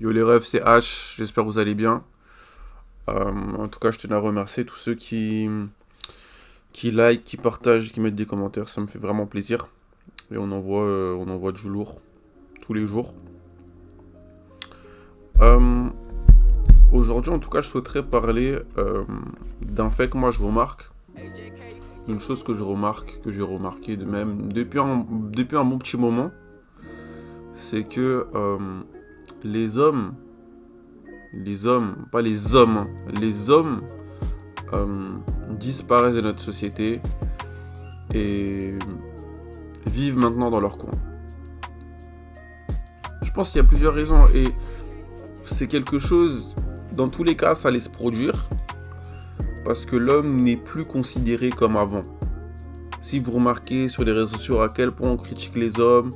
Yo les refs, c'est H, j'espère que vous allez bien. En tout cas, je tenais à remercier tous ceux qui like, qui partagent, qui mettent des commentaires, ça me fait vraiment plaisir. Et on envoie du lourd, tous les jours. Euh, Aujourd'hui, en tout cas, je souhaiterais parler d'un fait que moi je remarque. Une chose que je remarque, que j'ai remarqué de même depuis un bon petit moment, c'est que les hommes, pas les hommes, hein, les hommes euh, disparaissent de notre société et vivent maintenant dans leur coin. Je pense qu'il y a plusieurs raisons et c'est quelque chose, dans tous les cas, ça allait se produire parce que l'homme n'est plus considéré comme avant. Si vous remarquez sur les réseaux sociaux à quel point on critique les hommes,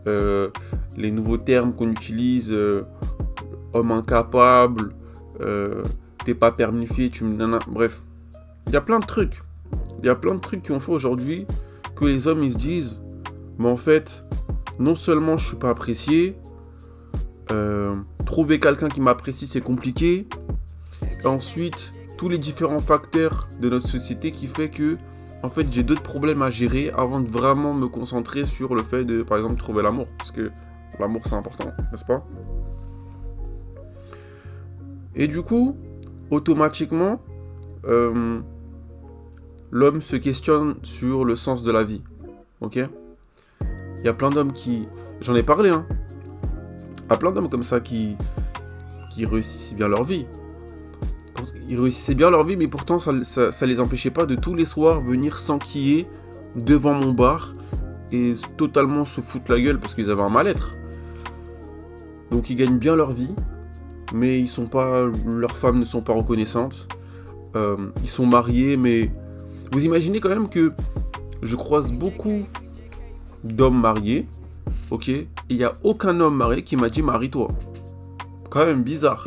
euh, les nouveaux termes qu'on utilise, homme incapable, t'es pas permissifié, tu me donnes. Bref, il y a plein de trucs. Il y a plein de trucs qui ont fait aujourd'hui que les hommes ils se disent, mais en fait, non seulement je suis pas apprécié, trouver quelqu'un qui m'apprécie c'est compliqué. Et ensuite, tous les différents facteurs de notre société qui fait que, en fait, j'ai d'autres problèmes à gérer avant de vraiment me concentrer sur le fait de, par exemple, trouver l'amour. Parce que l'amour c'est important, n'est-ce pas? Et du coup, automatiquement, euh, l'homme se questionne sur le sens de la vie. Ok? Il y a plein d'hommes qui. J'en ai parlé, hein. Il y a plein d'hommes comme ça qui réussissaient bien leur vie. Ils réussissaient bien leur vie, mais pourtant, ça les empêchait pas de tous les soirs venir s'enquiller devant mon bar et totalement se foutre la gueule parce qu'ils avaient un mal-être. Donc, ils gagnent bien leur vie, mais ils sont pas. Leurs femmes ne sont pas reconnaissantes. Ils sont mariés, mais. Vous imaginez quand même que je croise beaucoup d'hommes mariés, ok, et il n'y a aucun homme marié qui m'a dit marie-toi. Quand même bizarre.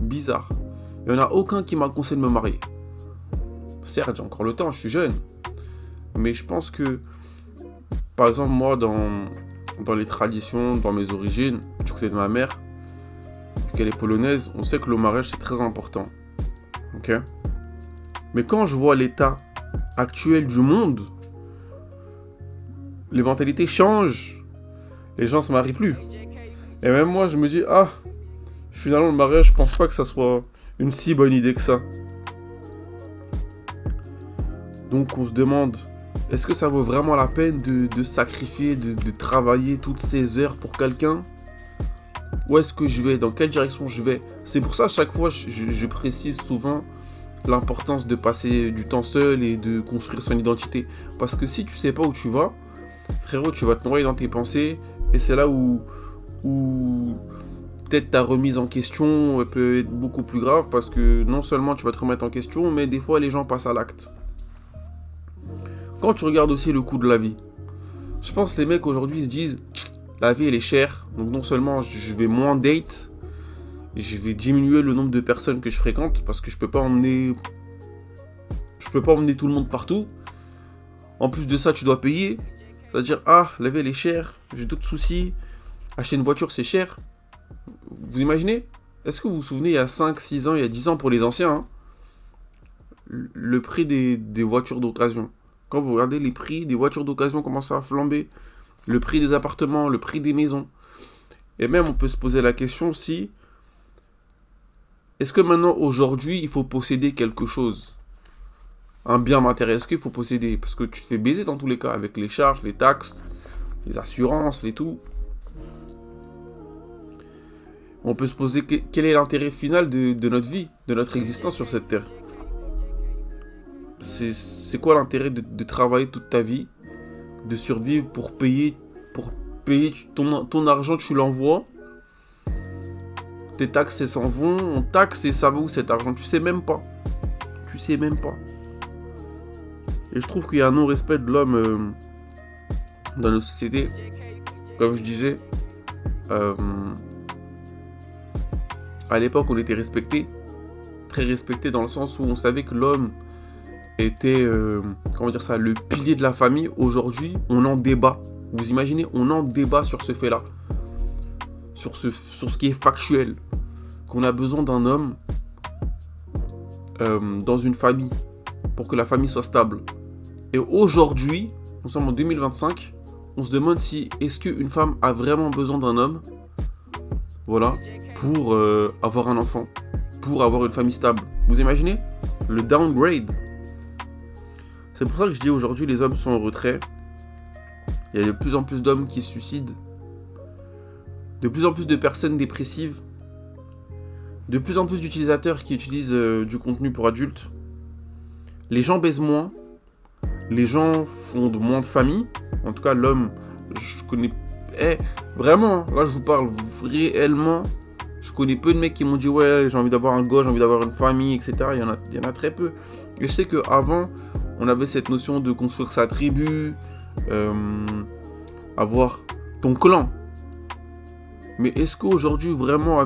Bizarre. Il n'y en a aucun qui m'a conseillé de me marier. Certes, j'ai encore le temps, je suis jeune. Mais je pense que, par exemple, moi, dans les traditions, dans mes origines, du côté de ma mère, vu qu'elle est polonaise, on sait que le mariage, c'est très important. Ok. Mais quand je vois l'état actuel du monde, les mentalités changent. Les gens se marient plus. Et même moi, je me dis, ah, finalement, le mariage, je pense pas que ça soit une si bonne idée que ça. Donc, on se demande, est-ce que ça vaut vraiment la peine de sacrifier, de travailler toutes ces heures pour quelqu'un? Où est-ce que je vais? Dans quelle direction je vais? C'est pour ça, à chaque fois, je précise souvent l'importance de passer du temps seul et de construire son identité. Parce que si tu sais pas où tu vas, frérot, tu vas te noyer dans tes pensées. Et c'est là où peut-être ta remise en question peut être beaucoup plus grave. Parce que non seulement tu vas te remettre en question, mais des fois les gens passent à l'acte. Quand tu regardes aussi le coût de la vie, je pense que les mecs aujourd'hui se disent, la vie elle est chère. Donc non seulement je vais moins date, je vais diminuer le nombre de personnes que je fréquente. Parce que je peux pas emmener tout le monde partout. En plus de ça, tu dois payer. C'est-à-dire, ah, la vie elle est chère, j'ai d'autres soucis, acheter une voiture c'est cher. Vous imaginez? Est-ce que vous vous souvenez, il y a 5, 6 ans, il y a 10 ans pour les anciens, hein, le prix des voitures d'occasion. Quand vous regardez les prix des voitures d'occasion commencent à flamber, le prix des appartements, le prix des maisons. Et même on peut se poser la question si, est-ce que maintenant, aujourd'hui, il faut posséder quelque chose? Un bien matériel, est-ce qu'il faut posséder? Parce que tu te fais baiser dans tous les cas, avec les charges, les taxes, les assurances, les tout. On peut se poser quel est l'intérêt final de notre vie, de notre existence sur cette terre. C'est quoi l'intérêt de travailler toute ta vie, de survivre pour payer ton argent, tu l'envoies, tes taxes elles s'en vont, on taxe et ça va où cet argent? Tu sais même pas. Tu sais même pas. Et je trouve qu'il y a un non-respect de l'homme dans nos sociétés. Comme je disais, euh, à l'époque on était respecté, très respecté dans le sens où on savait que l'homme était, comment dire ça, le pilier de la famille. Aujourd'hui, on en débat. Vous imaginez, on en débat sur ce fait-là. sur ce qui est factuel, qu'on a besoin d'un homme dans une famille, pour que la famille soit stable. Et aujourd'hui, nous sommes en 2025, on se demande si est-ce qu'une femme a vraiment besoin d'un homme, voilà, pour avoir un enfant, pour avoir une famille stable. Vous imaginez le downgrade? C'est pour ça que je dis aujourd'hui les hommes sont en retrait. Il y a de plus en plus d'hommes qui se suicident, de plus en plus de personnes dépressives, de plus en plus d'utilisateurs qui utilisent du contenu pour adultes. Les gens baisent moins, les gens font moins de familles. En tout cas, l'homme, je connais... vraiment, là je vous parle réellement. Je connais peu de mecs qui m'ont dit ouais, j'ai envie d'avoir un gosse, j'ai envie d'avoir une famille, etc. Il y en a très peu. Et je sais qu'avant, on avait cette notion de construire sa tribu, avoir ton clan. Mais est-ce qu'aujourd'hui, vraiment,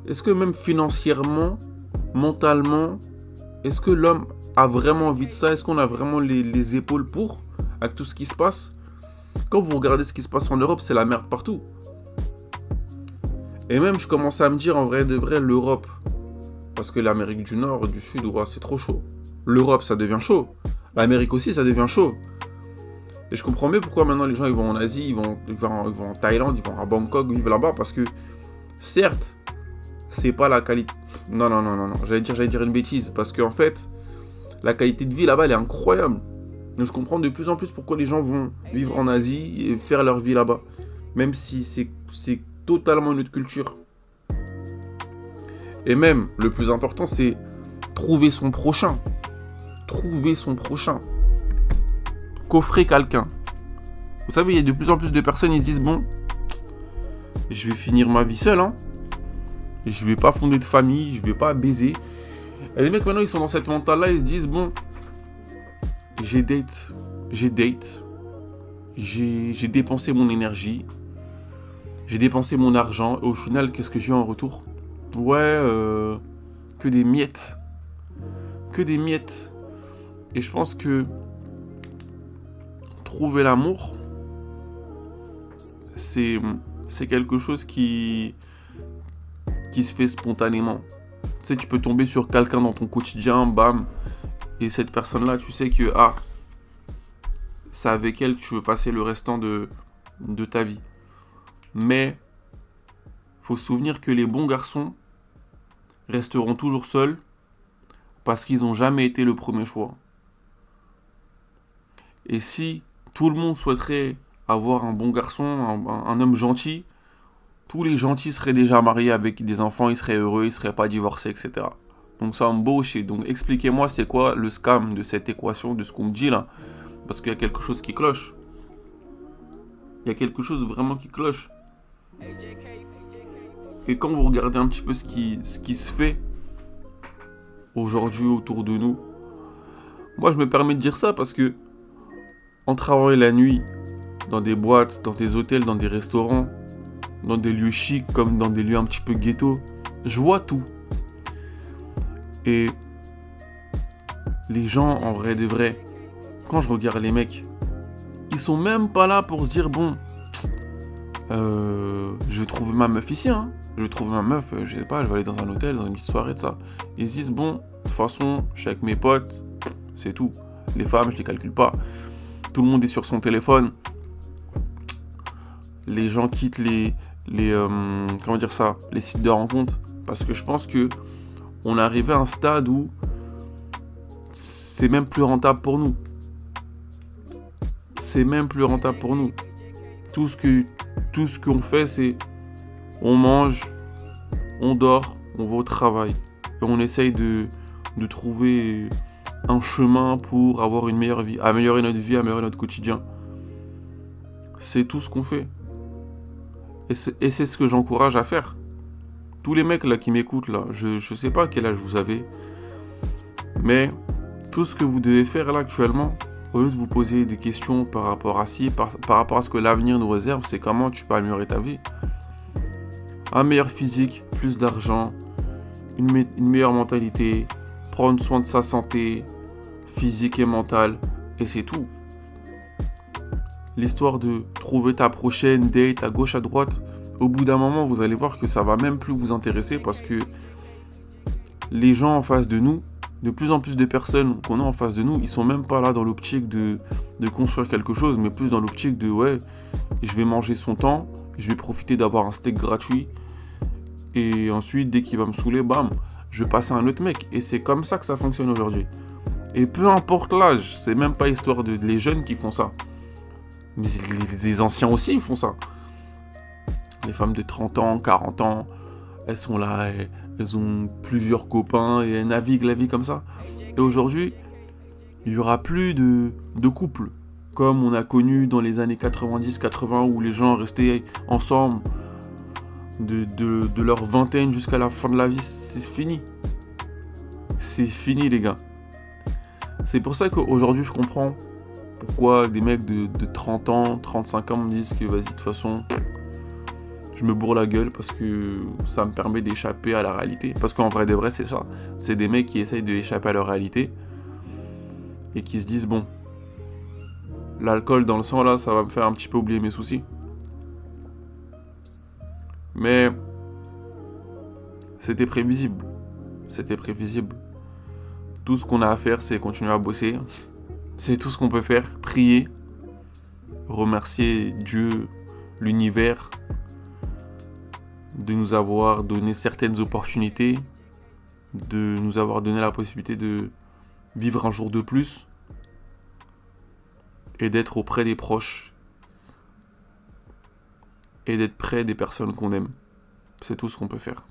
est-ce que même financièrement, mentalement, est-ce que l'homme a vraiment envie de ça? Est-ce qu'on a vraiment les épaules pour, avec tout ce qui se passe? Quand vous regardez ce qui se passe en Europe, c'est la merde partout. Et même, je commençais à me dire, en vrai de vrai, l'Europe. Parce que l'Amérique du Nord, du Sud, ouais, c'est trop chaud. L'Europe, ça devient chaud. L'Amérique aussi, ça devient chaud. Et je comprends mieux pourquoi maintenant les gens ils vont en Asie, ils vont en Thaïlande, ils vont à Bangkok, ils vivent là-bas. Parce que, certes, c'est pas la qualité... Non. J'allais dire une bêtise. Parce qu'en fait, la qualité de vie là-bas, elle est incroyable. Donc je comprends de plus en plus pourquoi les gens vont vivre en Asie et faire leur vie là-bas. Même si c'est totalement une autre culture. Et même, le plus important, c'est trouver son prochain. Trouver son prochain. Coffrer quelqu'un. Vous savez, il y a de plus en plus de personnes, ils se disent, bon, je vais finir ma vie seul, hein. Je vais pas fonder de famille, je vais pas baiser. Et les mecs, maintenant, ils sont dans cette mentale-là, ils se disent, bon, j'ai dépensé mon énergie, j'ai dépensé mon argent, et au final, qu'est-ce que j'ai en retour? Ouais, que des miettes. Que des miettes. Et je pense que trouver l'amour, c'est quelque chose qui se fait spontanément. Tu sais, tu peux tomber sur quelqu'un dans ton quotidien, bam, et cette personne-là, tu sais que, c'est avec elle que tu veux passer le restant de ta vie. Mais, faut se souvenir que les bons garçons resteront toujours seuls parce qu'ils n'ont jamais été le premier choix. Et si tout le monde souhaiterait avoir un bon garçon, un homme gentil, tous les gentils seraient déjà mariés avec des enfants, ils seraient heureux, ils ne seraient pas divorcés, etc. Donc ça me bullshit. Donc expliquez-moi c'est quoi le scam de cette équation, de ce qu'on me dit là. Parce qu'il y a quelque chose qui cloche. Il y a quelque chose vraiment qui cloche. Et quand vous regardez un petit peu ce qui se fait aujourd'hui autour de nous, moi je me permets de dire ça parce que en travaillant la nuit, dans des boîtes, dans des hôtels, dans des restaurants, dans des lieux chics comme dans des lieux un petit peu ghetto, je vois tout. Et les gens, en vrai de vrai, quand je regarde les mecs, ils sont même pas là pour se dire, bon, je vais trouver ma meuf ici, hein. Je vais trouver ma meuf, je sais pas, je vais aller dans un hôtel, dans une petite soirée, de ça. Ils se disent, bon, de toute façon, je suis avec mes potes, c'est tout. Les femmes, je les calcule pas. Tout le monde est sur son téléphone. Les gens quittent les sites de rencontres. Parce que je pense que on est arrivé à un stade où c'est même plus rentable pour nous. C'est même plus rentable pour nous. Tout ce qu'on fait, c'est on mange, on dort, on va au travail. Et on essaye de trouver un chemin pour avoir une meilleure vie, améliorer notre vie, améliorer notre quotidien. C'est tout ce qu'on fait. Et c'est ce que j'encourage à faire. Tous les mecs là qui m'écoutent là, je sais pas quel âge vous avez, mais tout ce que vous devez faire là actuellement, au lieu de vous poser des questions par rapport à par rapport à ce que l'avenir nous réserve, c'est comment tu peux améliorer ta vie. Un meilleur physique, plus d'argent, une meilleure mentalité, prendre soin de sa santé physique et mentale, et c'est tout. L'histoire de trouver ta prochaine date à gauche, à droite, au bout d'un moment, vous allez voir que ça va même plus vous intéresser parce que les gens en face de nous, de plus en plus de personnes qu'on a en face de nous, ils sont même pas là dans l'optique de construire quelque chose, mais plus dans l'optique de ouais, je vais manger son temps, je vais profiter d'avoir un steak gratuit, et ensuite, dès qu'il va me saouler, bam, je vais passer à un autre mec. Et c'est comme ça que ça fonctionne aujourd'hui. Et peu importe l'âge, c'est même pas histoire de les jeunes qui font ça. Mais les anciens aussi, ils font ça. Les femmes de 30 ans, 40 ans, elles sont là, elles ont plusieurs copains et elles naviguent la vie comme ça. Et aujourd'hui, il n'y aura plus de couple comme on a connu dans les années 90-80 où les gens restaient ensemble de leur vingtaine jusqu'à la fin de la vie. C'est fini. C'est fini, les gars. C'est pour ça qu'aujourd'hui, je comprends pourquoi des mecs de 30 ans, 35 ans me disent que vas-y, de toute façon, je me bourre la gueule parce que ça me permet d'échapper à la réalité. Parce qu'en vrai de vrai, c'est ça. C'est des mecs qui essayent d'échapper à leur réalité et qui se disent, bon, l'alcool dans le sang, là, ça va me faire un petit peu oublier mes soucis. Mais c'était prévisible. C'était prévisible. Tout ce qu'on a à faire, c'est continuer à bosser. C'est tout ce qu'on peut faire. Prier. Remercier Dieu, l'univers, de nous avoir donné certaines opportunités, de nous avoir donné la possibilité de vivre un jour de plus et d'être auprès des proches et d'être près des personnes qu'on aime. C'est tout ce qu'on peut faire.